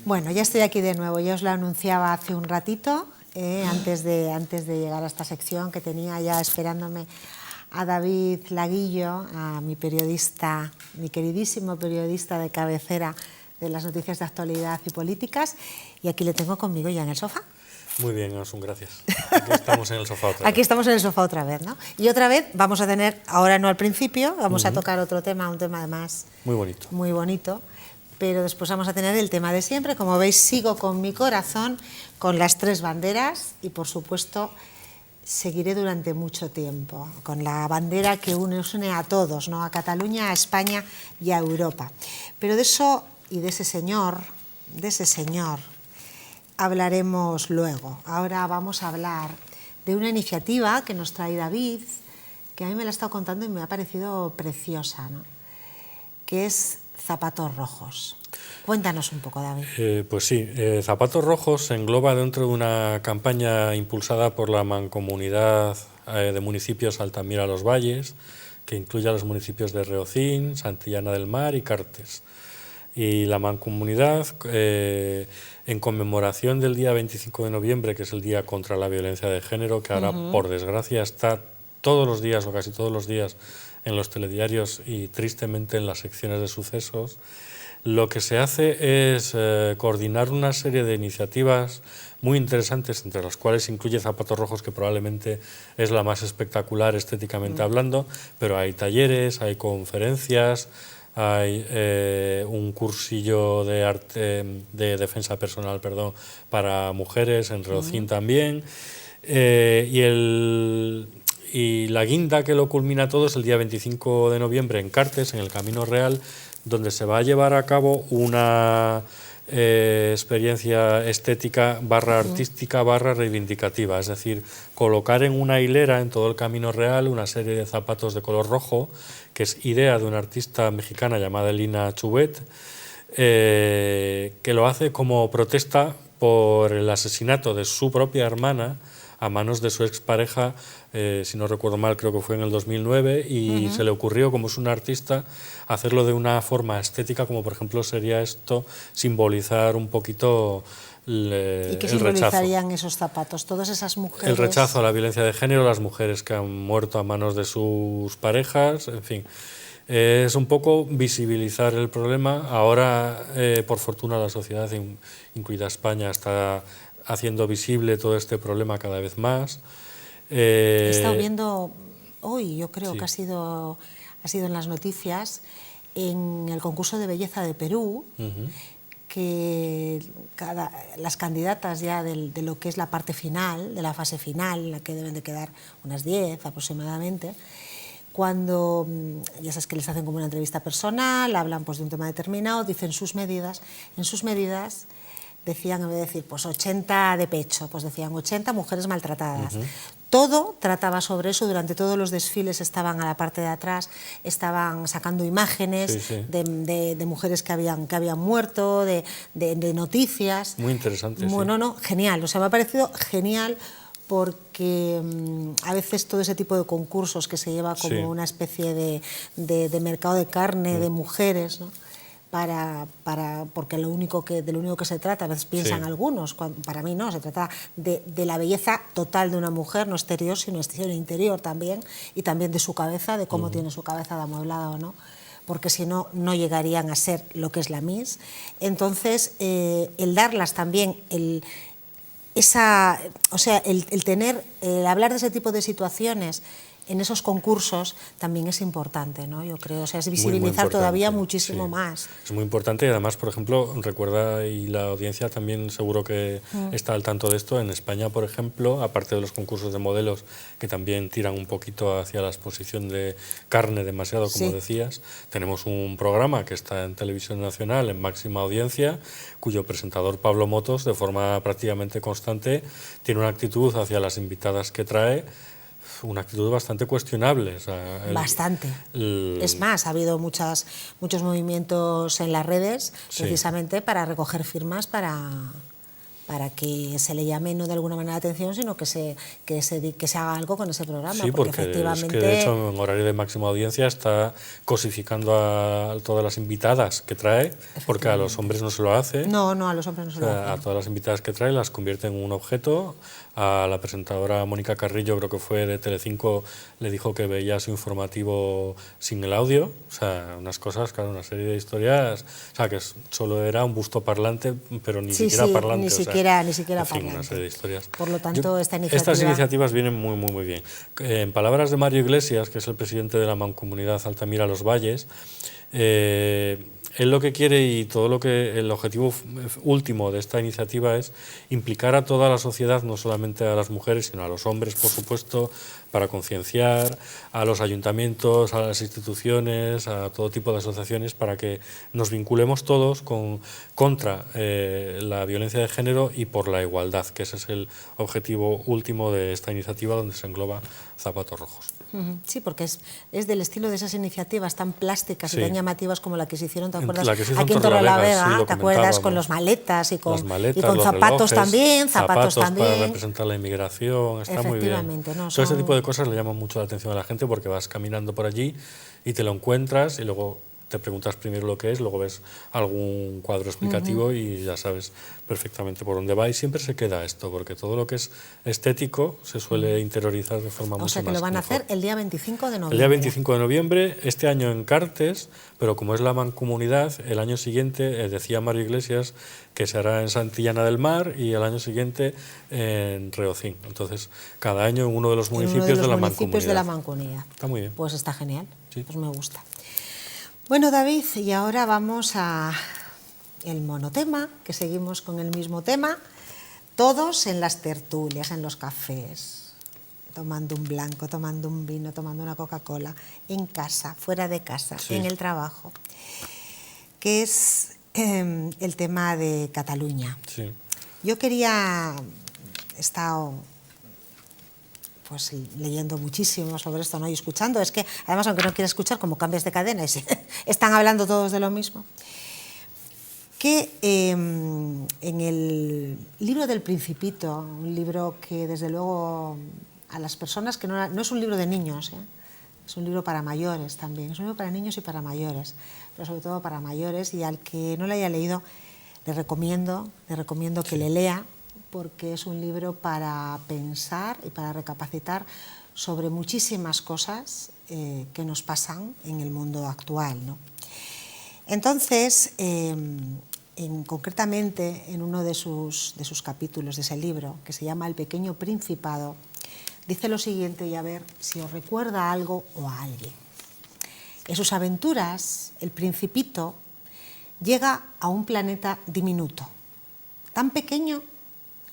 Bueno, ya estoy aquí de nuevo. Ya os lo anunciaba hace un ratito, antes de llegar a esta sección, que tenía ya esperándome a David Laguillo, a mi periodista, mi queridísimo periodista de cabecera de las noticias de actualidad y políticas, y aquí le tengo conmigo ya en el sofá. Muy bien, Asun, gracias. Aquí estamos en el sofá otra vez. Aquí estamos en el sofá otra vez, ¿no? Y otra vez vamos a tener, ahora no al principio, vamos a tocar otro tema, un tema además muy bonito, pero después vamos a tener el tema de siempre. Como veis, sigo con mi corazón, con las tres banderas, y por supuesto seguiré durante mucho tiempo con la bandera que nos une a todos, ¿no? A Cataluña, a España y a Europa. Pero de eso y de ese señor hablaremos luego. Ahora vamos a hablar de una iniciativa que nos trae David, que a mí me la ha estado contando y me ha parecido preciosa, ¿no? Que es Zapatos Rojos. Cuéntanos un poco, David. Pues sí, Zapatos Rojos se engloba dentro de una campaña impulsada por la Mancomunidad de Municipios Altamira-Los Valles, que incluye a los municipios de Reocín, Santillana del Mar y Cartes. Y la Mancomunidad, en conmemoración del día 25 de noviembre, que es el Día contra la Violencia de Género, que ahora, por desgracia, está todos los días o casi todos los días en los telediarios y tristemente en las secciones de sucesos, lo que se hace es coordinar una serie de iniciativas muy interesantes, entre las cuales incluye Zapatos Rojos, que probablemente es la más espectacular estéticamente hablando, pero hay talleres, hay conferencias, hay un cursillo de arte, de defensa personal, para mujeres en Reocín también, y la guinda que lo culmina todo es el día 25 de noviembre en Cartes, en el Camino Real, donde se va a llevar a cabo una experiencia estética barra artística barra reivindicativa, es decir, colocar en una hilera en todo el Camino Real una serie de zapatos de color rojo, que es idea de una artista mexicana llamada Lina Chubet, que lo hace como protesta por el asesinato de su propia hermana a manos de su expareja, si no recuerdo mal, creo que fue en el 2009, y se le ocurrió, como es una artista, hacerlo de una forma estética, como por ejemplo sería esto, simbolizar un poquito el rechazo. ¿Y qué simbolizarían esos zapatos? Todas esas mujeres... El rechazo a la violencia de género, las mujeres que han muerto a manos de sus parejas, en fin. Es un poco visibilizar el problema. Ahora, por fortuna, la sociedad, incluida España, está haciendo visible todo este problema cada vez más. He estado viendo hoy, yo creo que ha sido en las noticias, en el concurso de belleza de Perú, que las candidatas ya de lo que es la parte final, de la fase final, en la que deben de quedar unas 10 aproximadamente, cuando, ya sabes que les hacen como una entrevista personal, hablan pues de un tema determinado, dicen sus medidas, en sus medidas decían, en vez de decir pues 80 de pecho, pues decían 80 mujeres maltratadas. Todo trataba sobre eso, durante todos los desfiles estaban a la parte de atrás, estaban sacando imágenes de mujeres que habían muerto, de noticias. Muy interesante. Bueno, genial, o sea, me ha parecido genial, porque a veces todo ese tipo de concursos que se lleva como una especie de mercado de carne de mujeres, ¿no? Porque de lo único que se trata, a veces piensan algunos, para mí no, se trata de la belleza total de una mujer, no exterior, sino interior también, y también de su cabeza, de cómo tiene su cabeza de amueblada o no, porque si no, no llegarían a ser lo que es la Miss. Entonces, el darlas también, el hablar de ese tipo de situaciones en esos concursos también es importante, ¿no? Yo creo, o sea, es visibilizar todavía muchísimo más. Es muy importante, y además, por ejemplo, recuerda, y la audiencia también seguro que está al tanto de esto, en España, por ejemplo, aparte de los concursos de modelos que también tiran un poquito hacia la exposición de carne demasiado, como decías, tenemos un programa que está en Televisión Nacional en máxima audiencia, cuyo presentador, Pablo Motos, de forma prácticamente constante, tiene una actitud hacia las invitadas que trae, una actitud bastante cuestionable. O sea, bastante. Es más, ha habido muchos movimientos en las redes precisamente para recoger firmas para para que se le llame no de alguna manera la atención, sino que se haga algo con ese programa. Sí, porque efectivamente, es que de hecho en horario de máxima audiencia está cosificando a todas las invitadas que trae, porque a los hombres no se lo hace. No, a los hombres no se lo hace. A todas las invitadas que trae las convierte en un objeto. A la presentadora Mónica Carrillo, creo que fue de Telecinco, le dijo que veía su informativo sin el audio. O sea, unas cosas, claro, una serie de historias, o sea, que solo era un busto parlante, pero ni siquiera parlante. Ni siquiera parlante. Una serie de historias. Por lo tanto, estas iniciativas vienen muy bien. En palabras de Mario Iglesias, que es el presidente de la Mancomunidad Altamira Los Valles, él lo que quiere y todo lo que el objetivo último de esta iniciativa es implicar a toda la sociedad, no solamente a las mujeres, sino a los hombres, por supuesto, para concienciar a los ayuntamientos, a las instituciones, a todo tipo de asociaciones, para que nos vinculemos todos contra la violencia de género y por la igualdad, que ese es el objetivo último de esta iniciativa, donde se engloba Zapatos Rojos. Sí, porque es del estilo de esas iniciativas tan plásticas y tan llamativas como la que se hicieron, ¿te acuerdas? Aquí en Torrelavega, ¿te acuerdas? Con los maletas y con zapatos relojes, también, zapatos también. Para representar la inmigración, está muy bien. ¿No? Todo ese tipo de cosas le llaman mucho la atención a la gente, porque vas caminando por allí y te lo encuentras y luego te preguntas primero lo que es, luego ves algún cuadro explicativo y ya sabes perfectamente por dónde va, y siempre se queda esto, porque todo lo que es estético se suele interiorizar de forma mucho más. O sea que lo van a hacer el día 25 de noviembre. El día 25 de noviembre, este año en Cartes, pero como es la mancomunidad, el año siguiente, decía Mario Iglesias, que se hará en Santillana del Mar y el año siguiente en Reocín. Entonces, cada año en uno de los municipios de la mancomunidad. Está muy bien. Pues está genial, sí. Pues me gusta. Bueno, David, y ahora vamos a el monotema, que seguimos con el mismo tema, todos en las tertulias, en los cafés, tomando un blanco, tomando un vino, tomando una Coca-Cola, en casa, fuera de casa, en el trabajo, que es el tema de Cataluña. Sí. Yo he estado pues leyendo muchísimo sobre esto, ¿no? Y escuchando, es que además, aunque no quieras escuchar, como cambias de cadena y están hablando todos de lo mismo, que en el libro del Principito, un libro que desde luego a las personas que no es un libro de niños, es un libro para mayores también, es un libro para niños y para mayores, pero sobre todo para mayores, y al que no lo haya leído le recomiendo que le lea, porque es un libro para pensar y para recapacitar sobre muchísimas cosas que nos pasan en el mundo actual, ¿no? Entonces, concretamente en uno de sus capítulos de ese libro, que se llama El Pequeño Principado, dice lo siguiente, y a ver si os recuerda algo o a alguien. En sus aventuras, el Principito llega a un planeta diminuto, tan pequeño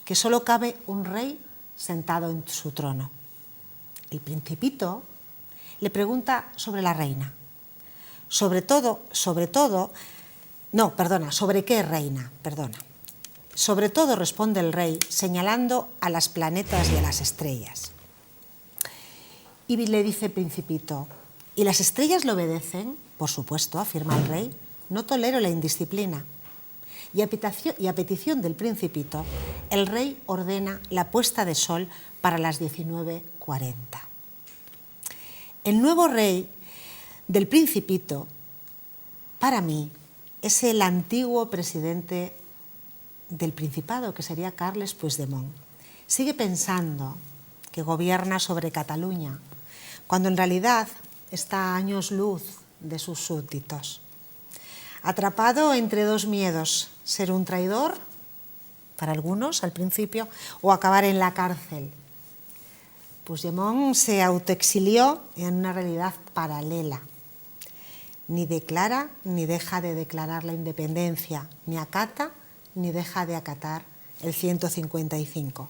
que solo cabe un rey sentado en su trono. El Principito le pregunta sobre la reina. ¿Sobre qué reina? Sobre todo, responde el rey, señalando a las planetas y a las estrellas. Y le dice Principito, ¿y las estrellas le obedecen? Por supuesto, afirma el rey, no tolero la indisciplina. Y a petición del Principito, el rey ordena la puesta de sol para las 19:40. El nuevo rey del Principito, para mí, es el antiguo presidente del Principado, que sería Carles Puigdemont. Sigue pensando que gobierna sobre Cataluña, cuando en realidad está a años luz de sus súbditos. Atrapado entre dos miedos, ser un traidor, para algunos al principio, o acabar en la cárcel. Puigdemont se autoexilió en una realidad paralela. Ni declara ni deja de declarar la independencia, ni acata ni deja de acatar el 155.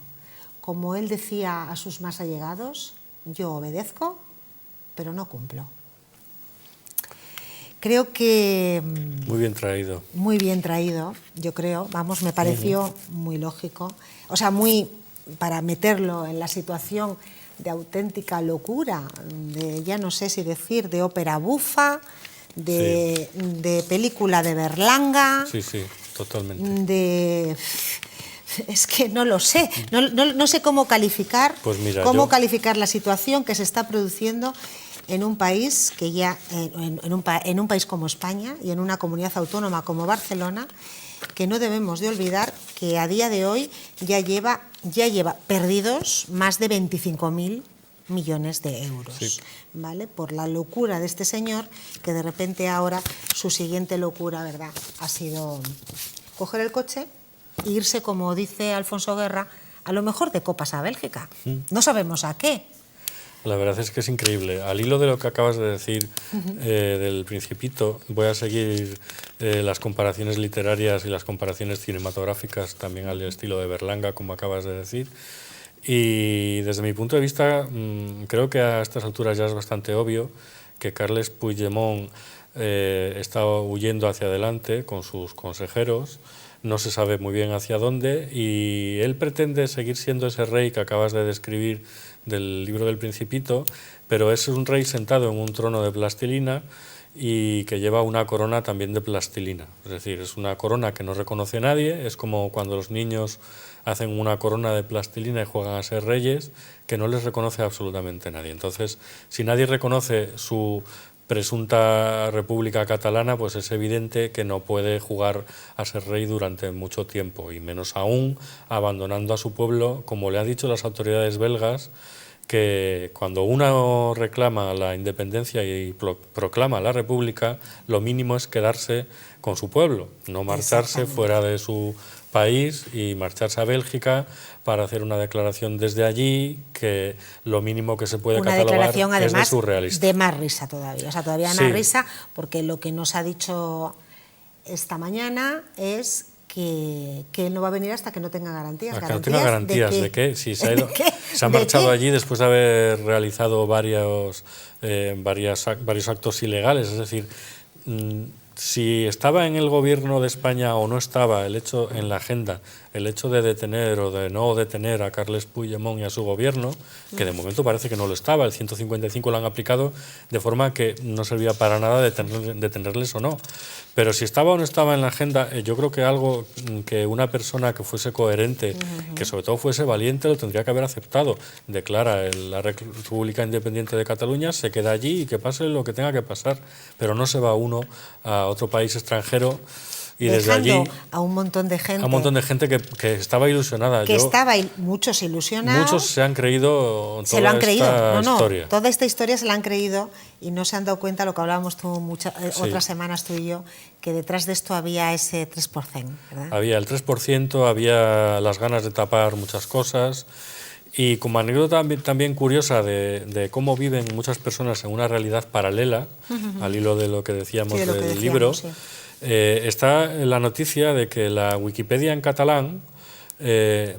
Como él decía a sus más allegados, yo obedezco, pero no cumplo. Creo que... Muy bien traído. Muy bien traído, yo creo. Vamos, me pareció muy lógico. O sea, para meterlo en la situación de auténtica locura, de, ya no sé si decir, de ópera bufa, de película de Berlanga. Sí, totalmente. De Es que no lo sé, no sé cómo calificar, Pues mira, calificar la situación que se está produciendo en un país que ya en un país como España y en una comunidad autónoma como Barcelona, que no debemos de olvidar que a día de hoy ya lleva perdidos más de 25.000 millones de euros, sí, ¿vale? Por la locura de este señor, que de repente ahora su siguiente locura, ¿verdad?, ha sido coger el coche e irse, como dice Alfonso Guerra, a lo mejor de copas a Bélgica. No sabemos a qué. La verdad es que es increíble. Al hilo de lo que acabas de decir del Principito, voy a seguir las comparaciones literarias y las comparaciones cinematográficas también al estilo de Berlanga, como acabas de decir. Y desde mi punto de vista, creo que a estas alturas ya es bastante obvio que Carles Puigdemont está huyendo hacia adelante con sus consejeros. No se sabe muy bien hacia dónde y él pretende seguir siendo ese rey que acabas de describir del libro del Principito, pero es un rey sentado en un trono de plastilina y que lleva una corona también de plastilina. Es decir, es una corona que no reconoce a nadie, es como cuando los niños hacen una corona de plastilina y juegan a ser reyes, que no les reconoce absolutamente nadie. Entonces, si nadie reconoce su presunta República Catalana, pues es evidente que no puede jugar a ser rey durante mucho tiempo, y menos aún abandonando a su pueblo, como le han dicho las autoridades belgas, que cuando uno reclama la independencia y proclama la República, lo mínimo es quedarse con su pueblo, no marcharse fuera de su país y marcharse a Bélgica para hacer una declaración desde allí, que lo mínimo que se puede catalogar es de surrealista. De más risa todavía, o sea, todavía más risa, porque lo que nos ha dicho esta mañana es que él no va a venir hasta que no tenga garantías. ¿Que no tenga garantías de qué? Si se ha marchado allí después de haber realizado varios actos ilegales, es decir, si estaba en el gobierno de España o no estaba en la agenda el hecho de detener o de no detener a Carles Puigdemont y a su gobierno, que de momento parece que no lo estaba, el 155 lo han aplicado de forma que no servía para nada detenerles o no. Pero si estaba o no estaba en la agenda, yo creo que algo que una persona que fuese coherente, que sobre todo fuese valiente, lo tendría que haber aceptado. Declara la República Independiente de Cataluña, se queda allí y que pase lo que tenga que pasar, pero no se va uno a otro país extranjero y desde allí a un montón de gente, que estaba ilusionada. Muchos ilusionados. Muchos se han creído toda esta historia. Toda esta historia se la han creído y no se han dado cuenta, lo que hablábamos otras semanas tú y yo, que detrás de esto había ese 3%, ¿verdad? Había el 3%, había las ganas de tapar muchas cosas. Y como anécdota también curiosa de cómo viven muchas personas en una realidad paralela, al hilo de lo que decíamos del libro, está la noticia de que la Wikipedia en catalán,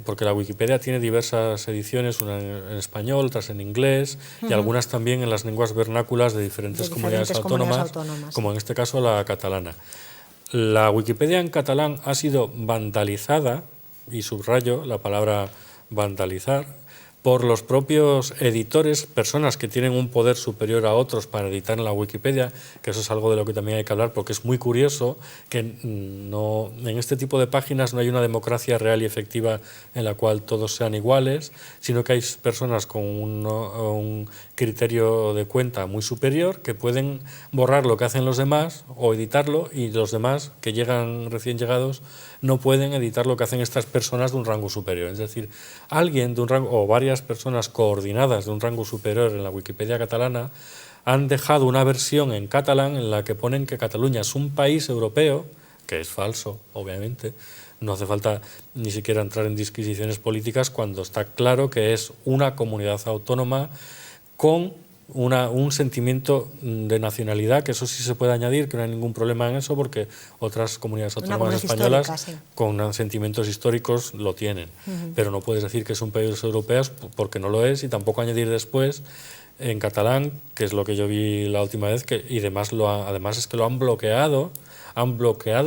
porque la Wikipedia tiene diversas ediciones, una en español, otras en inglés, y algunas también en las lenguas vernáculas de diferentes comunidades autónomas, como en este caso la catalana. La Wikipedia en catalán ha sido vandalizada, y subrayo la palabra vandalizar, por los propios editores, personas que tienen un poder superior a otros para editar en la Wikipedia, que eso es algo de lo que también hay que hablar, porque es muy curioso que en este tipo de páginas no hay una democracia real y efectiva en la cual todos sean iguales, sino que hay personas con un criterio de cuenta muy superior que pueden borrar lo que hacen los demás o editarlo, y los demás que llegan recién llegados no pueden editar lo que hacen estas personas de un rango superior. Es decir, alguien de un rango, o varias personas coordinadas de un rango superior en la Wikipedia catalana, han dejado una versión en catalán en la que ponen que Cataluña es un país europeo, que es falso, obviamente. No hace falta ni siquiera entrar en disquisiciones políticas cuando está claro que es una comunidad autónoma con un sentimiento de nacionalidad, que eso sí se puede añadir, que no hay ningún problema en eso, porque otras comunidades autónomas españolas con sentimientos históricos lo tienen. Pero no puedes decir que es un país europeo porque no lo es, y tampoco añadir después en catalán, que es lo que yo vi la última vez, y además es que lo han bloqueado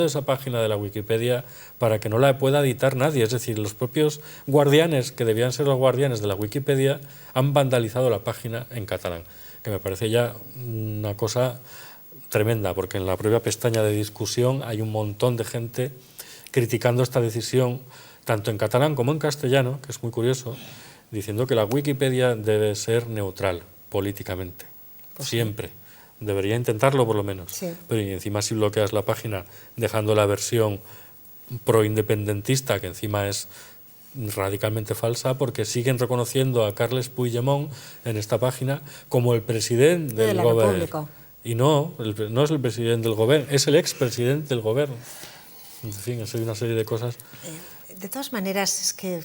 esa página de la Wikipedia para que no la pueda editar nadie. Es decir, los propios guardianes, que debían ser los guardianes de la Wikipedia, han vandalizado la página en catalán, que me parece ya una cosa tremenda, porque en la propia pestaña de discusión hay un montón de gente criticando esta decisión tanto en catalán como en castellano, que es muy curioso, diciendo que la Wikipedia debe ser neutral políticamente, pues siempre. Sí. Debería intentarlo por lo menos. Sí. Pero y encima si bloqueas la página dejando la versión proindependentista, que encima es radicalmente falsa, porque siguen reconociendo a Carles Puigdemont en esta página como el presidente del gobierno. Y no es el presidente del gobierno, es el expresidente del gobierno. En fin, es una serie de cosas. De todas maneras, es que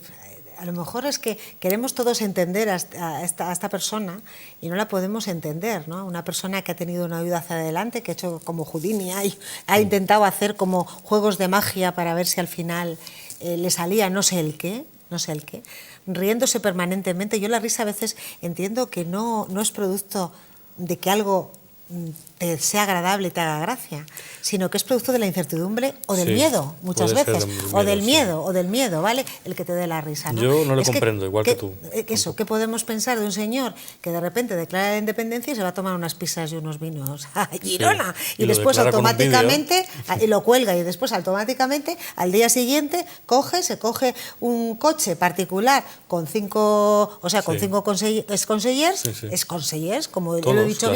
a lo mejor es que queremos todos entender a esta persona y no la podemos entender, ¿no? Una persona que ha tenido una vida hacia adelante, que ha hecho como Houdini, ha intentado hacer como juegos de magia para ver si al final le salía no sé el qué, riéndose permanentemente. Yo la risa a veces entiendo que no es producto de que algo te sea agradable y te haga gracia, sino que es producto de la incertidumbre o del miedo, muchas veces, o del miedo, ¿vale? El que te dé la risa, ¿no? Yo no lo comprendo, igual que tú. ¿Qué podemos pensar de un señor que de repente declara la independencia y se va a tomar unas pizzas y unos vinos a Girona, y después automáticamente, y lo cuelga, y después automáticamente, al día siguiente, se coge un coche particular con 5 consellers, como yo lo he dicho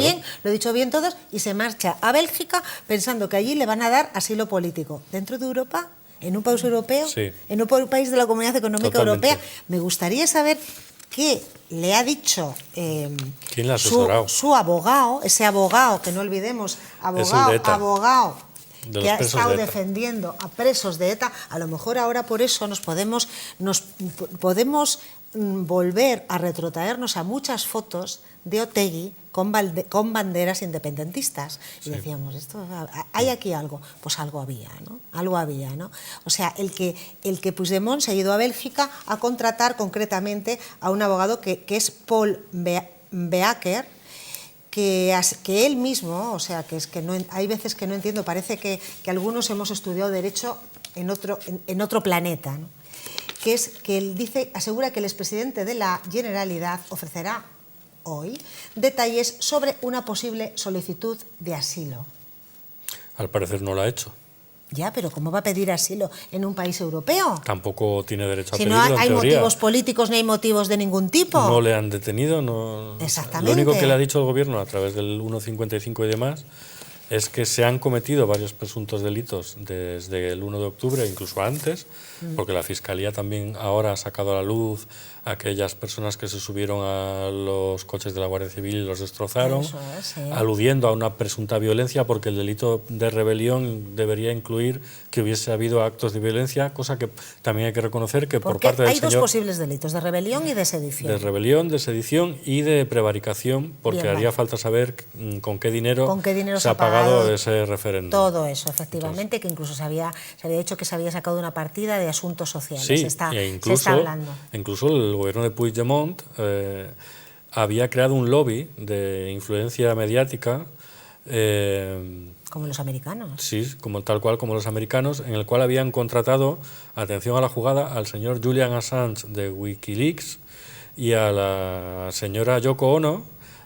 bien, todos, y se marcha a Bélgica pensando que allí le van a dar asilo político. Dentro de Europa, en un país europeo, en un país de la Comunidad Económica Europea. Me gustaría saber qué le ha dicho ¿quién le ha asesorado? Su abogado, ese abogado, que no olvidemos, abogado que ha estado defendiendo a presos de ETA. A lo mejor ahora por eso nos podemos volver a retrotraernos a muchas fotos de Otegi con banderas independentistas. Y decíamos, ¿hay aquí algo? Pues algo había, ¿no? O sea, el que Puigdemont se ha ido a Bélgica a contratar concretamente a un abogado que es Paul Beaker, que él mismo, o sea, que es que no, hay veces que no entiendo, parece que algunos hemos estudiado Derecho en otro planeta, ¿no? Que él asegura que el expresidente de la Generalitat ofrecerá hoy detalles sobre una posible solicitud de asilo. Al parecer no lo ha hecho. Ya, pero ¿cómo va a pedir asilo en un país europeo? Tampoco tiene derecho a pedirlo, en teoría. Si no hay motivos políticos ni hay motivos de ningún tipo. No le han detenido, no. Exactamente. Lo único que le ha dicho el gobierno a través del 155 y demás es que se han cometido varios presuntos delitos desde el 1 de octubre, incluso antes, porque la Fiscalía también ahora ha sacado a la luz a aquellas personas que se subieron a los coches de la Guardia Civil y los destrozaron, aludiendo a una presunta violencia, porque el delito de rebelión debería incluir que hubiese habido actos de violencia, cosa que también hay que reconocer que por parte del señor... Hay dos posibles delitos, de rebelión y de sedición. De rebelión, de sedición y de prevaricación, porque haría falta saber con qué dinero se ha pagado ese referéndum. Todo eso, efectivamente. Entonces, que incluso se había dicho que se había sacado una partida de asuntos sociales. Sí, se está hablando. Incluso el gobierno de Puigdemont había creado un lobby de influencia mediática. Como los americanos. Sí, tal cual como los americanos, en el cual habían contratado, atención a la jugada, al señor Julian Assange de Wikileaks y a la señora Yoko Ono,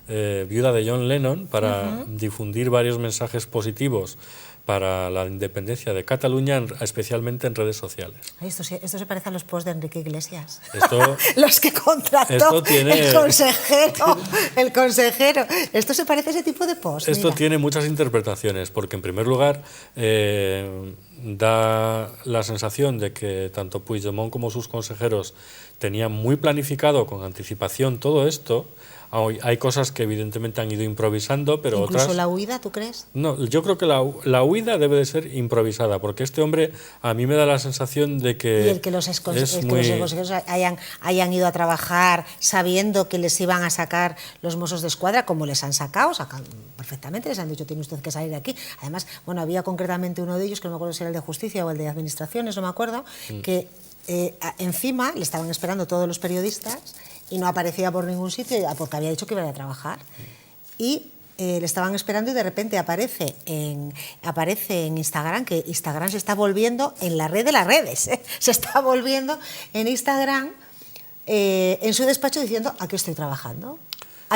viuda de John Lennon, para difundir varios mensajes positivos para la independencia de Cataluña, especialmente en redes sociales. Esto se parece a los posts de Enrique Iglesias. Esto, los que contrató el consejero. Esto se parece a ese tipo de posts. Esto tiene muchas interpretaciones, porque en primer lugar da la sensación de que tanto Puigdemont como sus consejeros tenían muy planificado con anticipación todo esto. Hay cosas que evidentemente han ido improvisando, pero ¿Incluso otras... la huida, tú crees? No, yo creo que la huida debe de ser improvisada, porque este hombre a mí me da la sensación de que... Y el que los consejeros hayan ido a trabajar sabiendo que les iban a sacar los Mossos de Escuadra, como les han sacado perfectamente, les han dicho, tiene usted que salir de aquí. Además, bueno, había concretamente uno de ellos, que no me acuerdo si era el de Justicia o el de Administraciones, no me acuerdo, que encima le estaban esperando todos los periodistas y no aparecía por ningún sitio porque había dicho que iba a trabajar. Y le estaban esperando y de repente aparece en Instagram, que Instagram se está volviendo en la red de las redes, se está volviendo en Instagram, en su despacho diciendo, aquí estoy trabajando.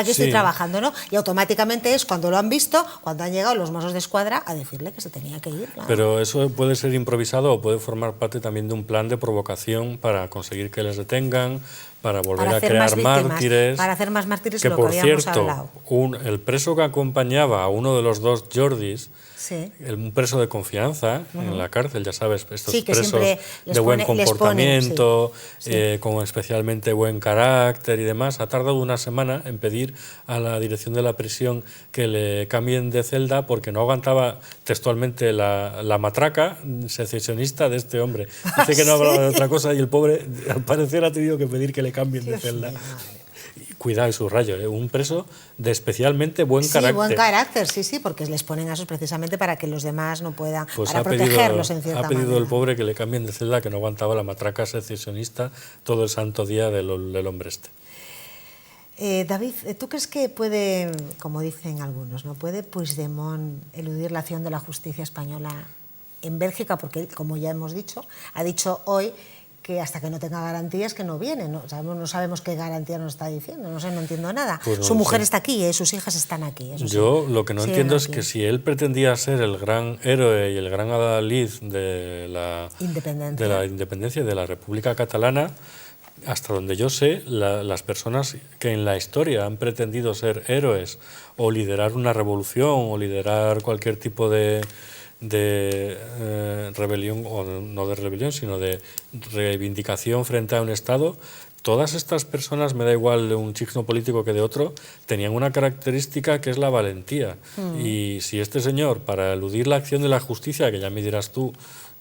aquí estoy Sí. trabajando, ¿no? Y automáticamente es cuando lo han visto, cuando han llegado los Mossos de Escuadra a decirle que se tenía que ir. Claro. Pero eso puede ser improvisado o puede formar parte también de un plan de provocación para conseguir que les detengan, para volver Para a hacer crear más víctimas, mártires. para hacer más mártires, Que lo que por habíamos cierto, hablado. el preso que acompañaba a uno de los dos Jordis, Sí. un preso de confianza en la cárcel, ya sabes, estos Sí, que presos siempre de buen comportamiento, sí, sí. con especialmente buen carácter y demás, ha tardado una semana en pedir a la dirección de la prisión que le cambien de celda porque no aguantaba textualmente la matraca secesionista de este hombre. Dice que no hablaba de otra cosa y el pobre al parecer ha tenido que pedir que le cambien de celda. Cuidado y subrayo, un preso de especialmente buen carácter. Sí, buen carácter, sí, porque les ponen a esos precisamente para que los demás no puedan, pues para protegerlos en cierta manera. Ha pedido manera. el pobre que le cambien de celda, que no aguantaba la matraca secesionista todo el santo día del hombre este. David, ¿tú crees que puede, como dicen algunos, no puede Puigdemont eludir la acción de la justicia española en Bélgica? Porque él, como ya hemos dicho, ha dicho hoy que hasta que no tenga garantías que no viene. No sabemos qué garantía nos está diciendo, no sé, no entiendo nada. Pues no Su mujer sé. Está aquí, sus hijas están aquí. Yo lo que no entiendo es aquí. que si él pretendía ser el gran héroe y el gran adalid de la independencia de la República Catalana, hasta donde yo sé, las personas que en la historia han pretendido ser héroes o liderar una revolución o liderar cualquier tipo de rebelión, o no de rebelión, sino de reivindicación frente a un Estado, todas estas personas, me da igual de un signo político que de otro, tenían una característica que es la valentía. Y si este señor, para eludir la acción de la justicia, que ya me dirás tú,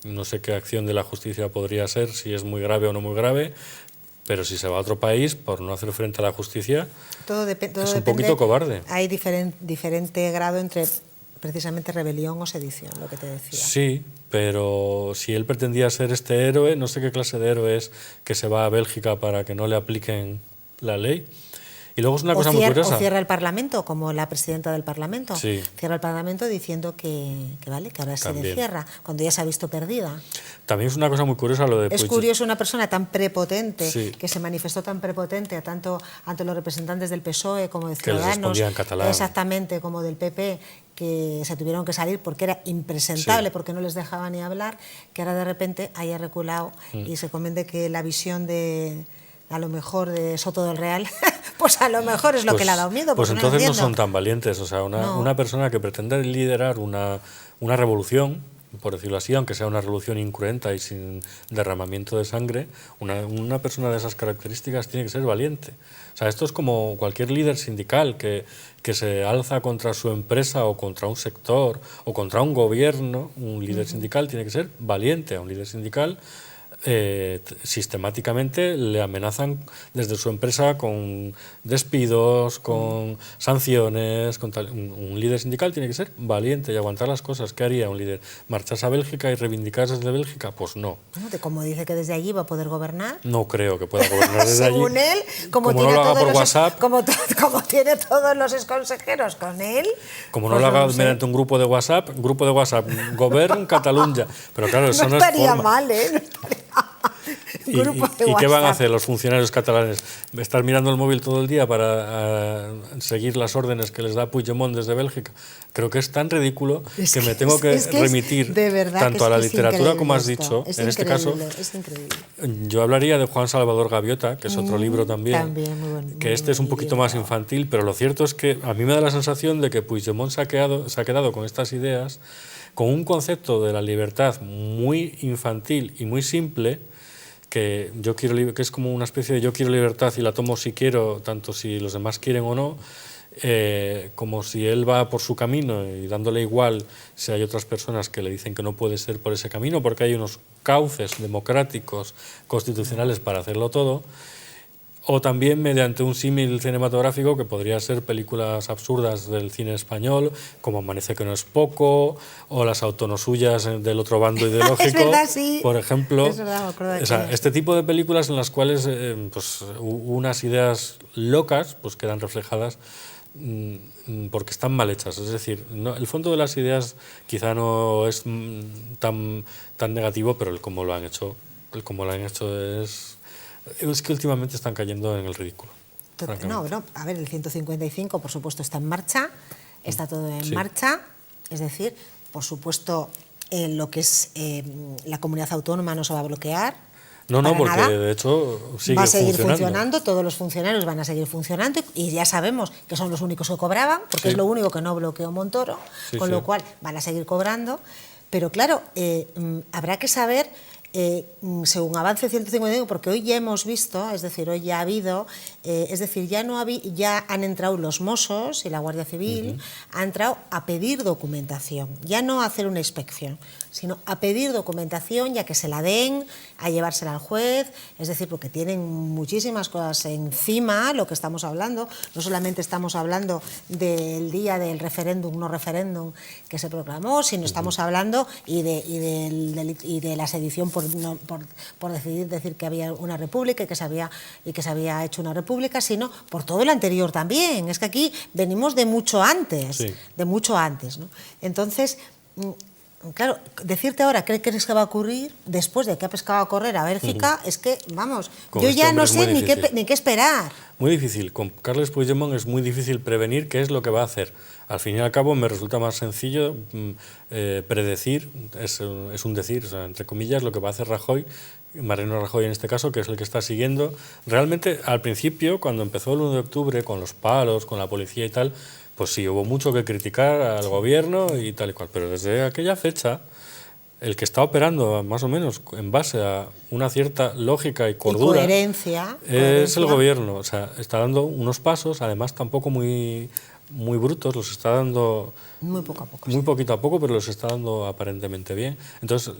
no sé qué acción de la justicia podría ser, si es muy grave o no muy grave, pero si se va a otro país por no hacer frente a la justicia, todo es un poquito cobarde. Hay diferente grado entre precisamente rebelión o sedición, lo que te decía. Sí, pero si él pretendía ser este héroe, no sé qué clase de héroe es que se va a Bélgica para que no le apliquen la ley. Y luego es una cosa muy curiosa. O cierra el Parlamento, como la presidenta del Parlamento. Sí. Cierra el Parlamento diciendo que ahora se cierra, cuando ya se ha visto perdida. También es una cosa muy curiosa lo de Es curioso una persona tan prepotente, sí, que se manifestó tan prepotente tanto ante los representantes del PSOE como de Ciudadanos, que les respondía en catalán. Exactamente, como del PP, que se tuvieron que salir porque era impresentable, porque no les dejaba ni hablar, que ahora de repente haya reculado y se comente que la visión de, a lo mejor, de Soto del Real, pues a lo mejor es lo que le ha dado miedo. Pues entonces no son tan valientes. O sea, una persona que pretende liderar una revolución, por decirlo así, aunque sea una revolución incruenta y sin derramamiento de sangre, una persona de esas características tiene que ser valiente. O sea, esto es como cualquier líder sindical que se alza contra su empresa o contra un sector o contra un gobierno. Un líder sindical tiene que ser valiente. A un líder sindical sistemáticamente le amenazan desde su empresa con despidos, con sanciones. Un líder sindical tiene que ser valiente y aguantar las cosas. ¿Qué haría un líder? ¿Marcharse a Bélgica y reivindicarse desde Bélgica? Pues no. Como dice que desde allí va a poder gobernar. No creo que pueda gobernar desde allí. Según él, como no lo haga por WhatsApp. Como tiene todos los consejeros con él. Como no lo haga mediante un grupo de WhatsApp, Govern Catalunya. Pero claro, eso no estaría es mal, ¿eh? ¿Y qué van a hacer los funcionarios catalanes? ¿Estar mirando el móvil todo el día para seguir las órdenes que les da Puigdemont desde Bélgica? Creo que es tan ridículo que me tengo que remitir tanto a la literatura como has dicho. En este caso, yo hablaría de Juan Salvador Gaviota, que es otro libro también que este es un poquito más infantil, pero lo cierto es que a mí me da la sensación de que Puigdemont se ha quedado con estas ideas, con un concepto de la libertad muy infantil y muy simple, que es como una especie de yo quiero libertad y la tomo si quiero, tanto si los demás quieren o no, como si él va por su camino y dándole igual si hay otras personas que le dicen que no puede ser por ese camino porque hay unos cauces democráticos constitucionales para hacerlo todo. O también mediante un símil cinematográfico que podría ser películas absurdas del cine español, como Amanece que no es poco, o las autonosuyas del otro bando ideológico, es verdad, sí. Por ejemplo. Es verdad, me acuerdo de este tipo de películas en las cuales pues, unas ideas locas pues, quedan reflejadas porque están mal hechas. Es decir, el fondo de las ideas quizá no es tan negativo, pero el cómo lo han hecho es que últimamente están cayendo en el ridículo. No, a ver, el 155 por supuesto está en marcha, está todo en Sí. marcha, es decir, por supuesto lo que es la comunidad autónoma no se va a bloquear. No, para porque nada. de hecho sigue Va a seguir funcionando. funcionando, todos los funcionarios van a seguir funcionando y ya sabemos que son los únicos que cobraban, porque Sí. es lo único que no bloqueó Montoro, Sí, con sí. lo cual van a seguir cobrando. Pero claro, habrá que saber, según avance el 155, porque hoy ya hemos visto, es decir, hoy ya ha habido, es decir, ya han entrado los Mossos y la Guardia Civil, ha entrado a pedir documentación, ya no a hacer una inspección, sino a pedir documentación, ya que se la den, a llevársela al juez, es decir, porque tienen muchísimas cosas encima, lo que estamos hablando, no solamente estamos hablando del día del referéndum, no referéndum que se proclamó, sino estamos hablando y de la sedición por decir que había una república y que se había hecho una república, sino por todo lo anterior también. Es que aquí venimos de mucho antes, Sí. de mucho antes, ¿no? Entonces, claro, decirte ahora qué crees que va a ocurrir después de que ha pescado a correr a Bélgica, es que, vamos, Con yo este ya hombre no es muy sé difícil. ni qué esperar. Muy difícil. Con Carles Puigdemont es muy difícil prevenir qué es lo que va a hacer. Al fin y al cabo me resulta más sencillo predecir, es un decir, o sea, entre comillas, lo que va a hacer Rajoy, Mariano Rajoy en este caso, que es el que está siguiendo. Realmente, al principio, cuando empezó el 1 de octubre, con los palos, con la policía y tal, pues sí, hubo mucho que criticar al gobierno y tal y cual. Pero desde aquella fecha, el que está operando más o menos en base a una cierta lógica y cordura Coherencia. es el gobierno. O sea, está dando unos pasos, además tampoco muy brutos, los está dando Muy poco a poco. muy poquito a poco, pero los está dando aparentemente bien. Entonces,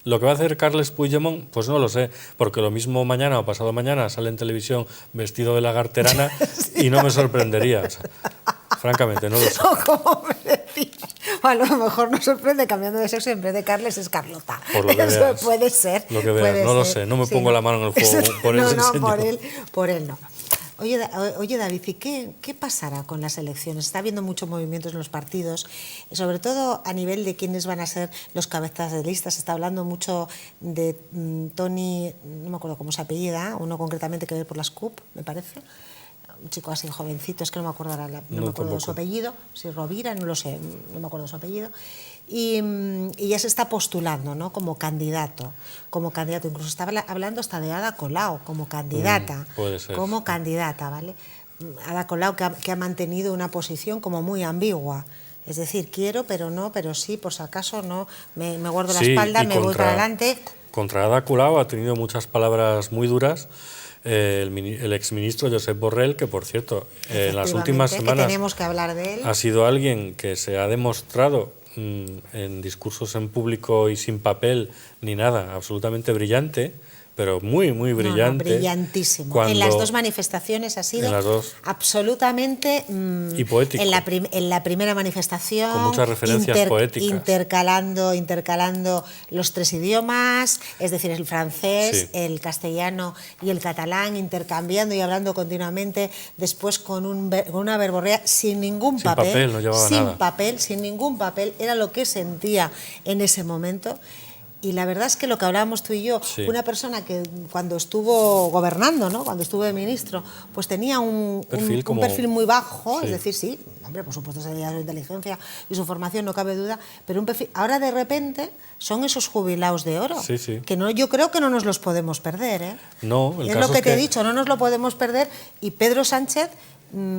lo que va a hacer Carles Puigdemont, pues no lo sé, porque lo mismo mañana o pasado mañana sale en televisión vestido de lagarterana y no me sorprendería. O sea, francamente, no lo sé. O como me decías, o a lo mejor nos sorprende cambiando de sexo y en vez de Carles es Carlota. Por lo que Eso veas. puede ser. Lo que veas, puede no lo ser. sé, no me Sí, pongo la mano en el fuego Eso- por ese no, señor. por él no. Oye, David, ¿y qué pasará con las elecciones? Está habiendo muchos movimientos en los partidos, sobre todo a nivel de quiénes van a ser los cabezas de lista. Se está hablando mucho de Toni, no me acuerdo cómo se apellida, uno concretamente que ve por las CUP, me parece. Un chico así jovencito, es que no me acuerdo ahora, no me acuerdo de su apellido, si Rovira, no lo sé, no me acuerdo de su apellido. Y ya se está postulando, ¿no? como candidato, incluso estaba hablando hasta de Ada Colau como candidata, puede ser. como candidata, ¿vale? Ada Colau que ha mantenido una posición como muy ambigua, es decir, quiero, pero no, pero sí, por si acaso no, me guardo la Sí, espalda, y me voy para adelante. Contra Ada Colau ha tenido muchas palabras muy duras el exministro Josep Borrell, que por cierto, en las últimas Efectivamente, semanas que tenemos que hablar de él. ha sido alguien que se ha demostrado en discursos en público y sin papel ni nada, absolutamente brillante, pero muy, muy brillante. Brillantísimo. En las dos manifestaciones ha sido absolutamente... y poético. En la primera manifestación... Con muchas referencias poéticas. Intercalando los tres idiomas, es decir, el francés, Sí. el castellano y el catalán, intercambiando y hablando continuamente, después con una verborrea sin ningún Sin papel, no llevaba nada. sin ningún papel, era lo que sentía en ese momento. Y la verdad es que lo que hablábamos tú y yo, Sí. una persona que cuando estuvo gobernando, ¿no? Cuando estuvo de ministro, pues tenía un perfil muy bajo, Sí. es decir, sí, hombre, por supuesto sabía su inteligencia y su formación, no cabe duda, pero un perfil, ahora de repente son esos jubilados de oro, Sí, sí. que no, yo creo que no nos los podemos perder, ¿eh? No, el es caso lo que es te he que- dicho, no nos lo podemos perder, y Pedro Sánchez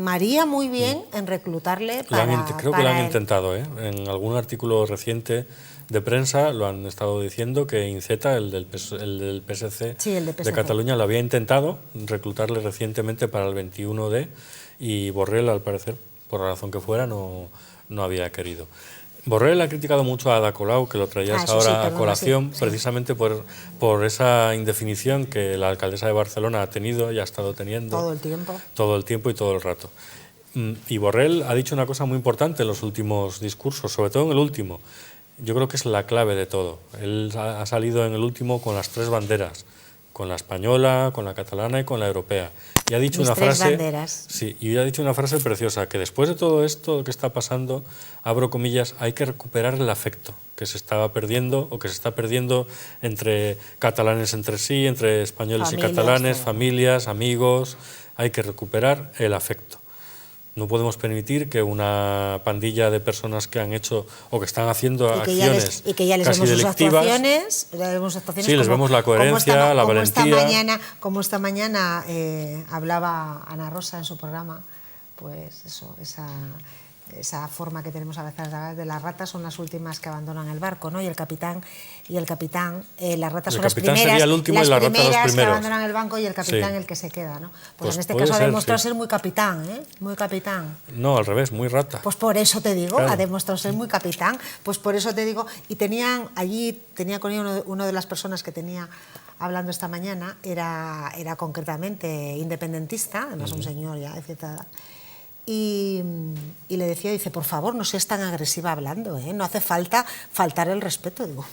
haría muy bien en reclutarle Creo que lo han él. intentado, ¿eh? En algún artículo reciente de prensa lo han estado diciendo que Iceta, el del PSC, Sí, el de PSC. Cataluña, lo había intentado reclutarle recientemente para el 21D y Borrell, al parecer, por la razón que fuera, no había querido. Borrell ha criticado mucho a Ada Colau, que lo traías Eso sí, ahora a perdona, colación, sí. precisamente por esa indefinición que la alcaldesa de Barcelona ha tenido y ha estado teniendo Todo el tiempo. todo el tiempo y todo el rato. Y Borrell ha dicho una cosa muy importante en los últimos discursos, sobre todo en el último. Yo creo que es la clave de todo. Él ha salido en el último con las tres banderas, con la española, con la catalana y con la europea. Y ha dicho Mis una tres frase, banderas. sí, y ha dicho una frase preciosa, que después de todo esto que está pasando, abro comillas, hay que recuperar el afecto que se estaba perdiendo o que se está perdiendo entre catalanes entre sí, entre españoles Familias, y catalanes, todo. familias, amigos, hay que recuperar el afecto. No podemos permitir que una pandilla de personas que han hecho o que están haciendo acciones y que ya les casi vemos delictivas, sus actuaciones, sí, les vemos la coherencia, la valentía. Como esta mañana hablaba Ana Rosa en su programa, pues eso, esa forma que tenemos a veces de las ratas son las últimas que abandonan el barco, ¿no? Y el capitán, las ratas son las primeras, sería el último y las ratas los primeros. Que abandonan el barco y el capitán el que se queda, ¿no? Pues en este caso ha demostrado ser muy capitán, ¿eh? Muy capitán. No, al revés, muy rata. Pues por eso te digo, claro. Ha demostrado ser muy capitán, pues por eso te digo, y tenía con ella una de las personas que tenía hablando esta mañana, era concretamente independentista, además un señor ya de cierta edad. Y le decía, dice, por favor, no seas tan agresiva hablando, ¿eh? No hace falta faltar el respeto. Digo,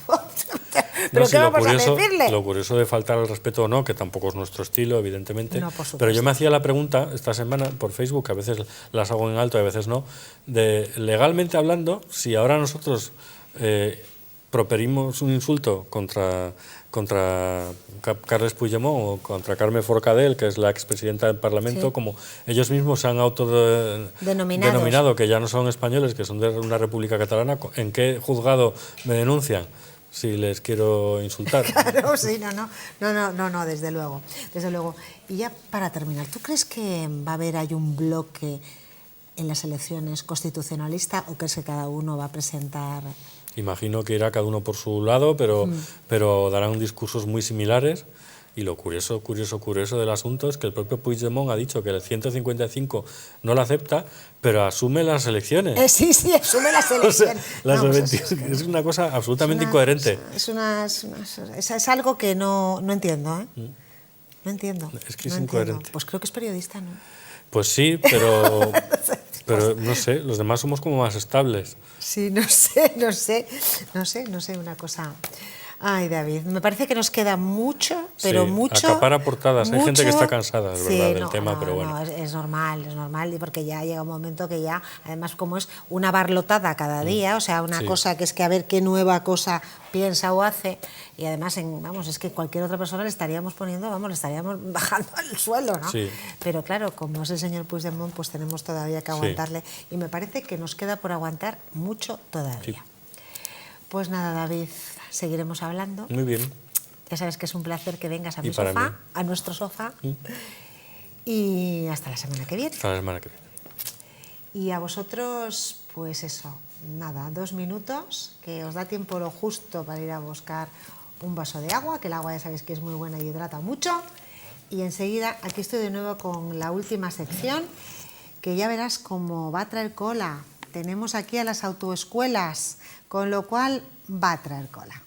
¿pero no, qué vamos a decirle? Lo curioso de faltar el respeto o no, que tampoco es nuestro estilo, evidentemente, no, por supuesto. Pero yo me hacía la pregunta esta semana por Facebook, que a veces las hago en alto y a veces no, de legalmente hablando, si ahora nosotros proferimos un insulto contra Carles Puigdemont o contra Carme Forcadell, que es la expresidenta del Parlamento, como ellos mismos se han autodenominado que ya no son españoles, que son de una república catalana, ¿en qué juzgado me denuncian si les quiero insultar? Claro, sí, no, desde luego. Y ya para terminar, ¿tú crees que va a haber un bloque en las elecciones constitucionalista o crees que cada uno va a presentar? Imagino que irá cada uno por su lado, pero darán discursos muy similares. Y lo curioso del asunto es que el propio Puigdemont ha dicho que el 155 no lo acepta, pero asume las elecciones. Sí, asume las elecciones. Es una cosa absolutamente incoherente. Es algo que no entiendo, ¿eh? No entiendo. Es que es incoherente. Pues creo que es periodista, ¿no? Pues sí, pero no sé, los demás somos como más estables. Sí, no sé, una cosa. Ay, David, me parece que nos queda mucho, pero mucho. Acapara portadas, hay gente que está cansada, es verdad, del tema, pero bueno. No, es normal, y porque ya llega un momento que ya, además como es una barlotada cada día, o sea, una cosa que es que a ver qué nueva cosa piensa o hace, y además, es que cualquier otra persona le estaríamos bajando al suelo, ¿no? Sí. Pero claro, como es el señor Puigdemont, pues tenemos todavía que aguantarle, y me parece que nos queda por aguantar mucho todavía. Sí. Pues nada, David, seguiremos hablando. Muy bien. Ya sabes que es un placer que vengas a mi sofá, a nuestro sofá. Y hasta la semana que viene. Hasta la semana que viene. Y a vosotros, pues eso, nada, 2 minutos, que os da tiempo lo justo para ir a buscar un vaso de agua, que el agua ya sabéis que es muy buena y hidrata mucho. Y enseguida, aquí estoy de nuevo con la última sección, que ya verás cómo va a traer cola. Tenemos aquí a las autoescuelas, con lo cual va a traer cola.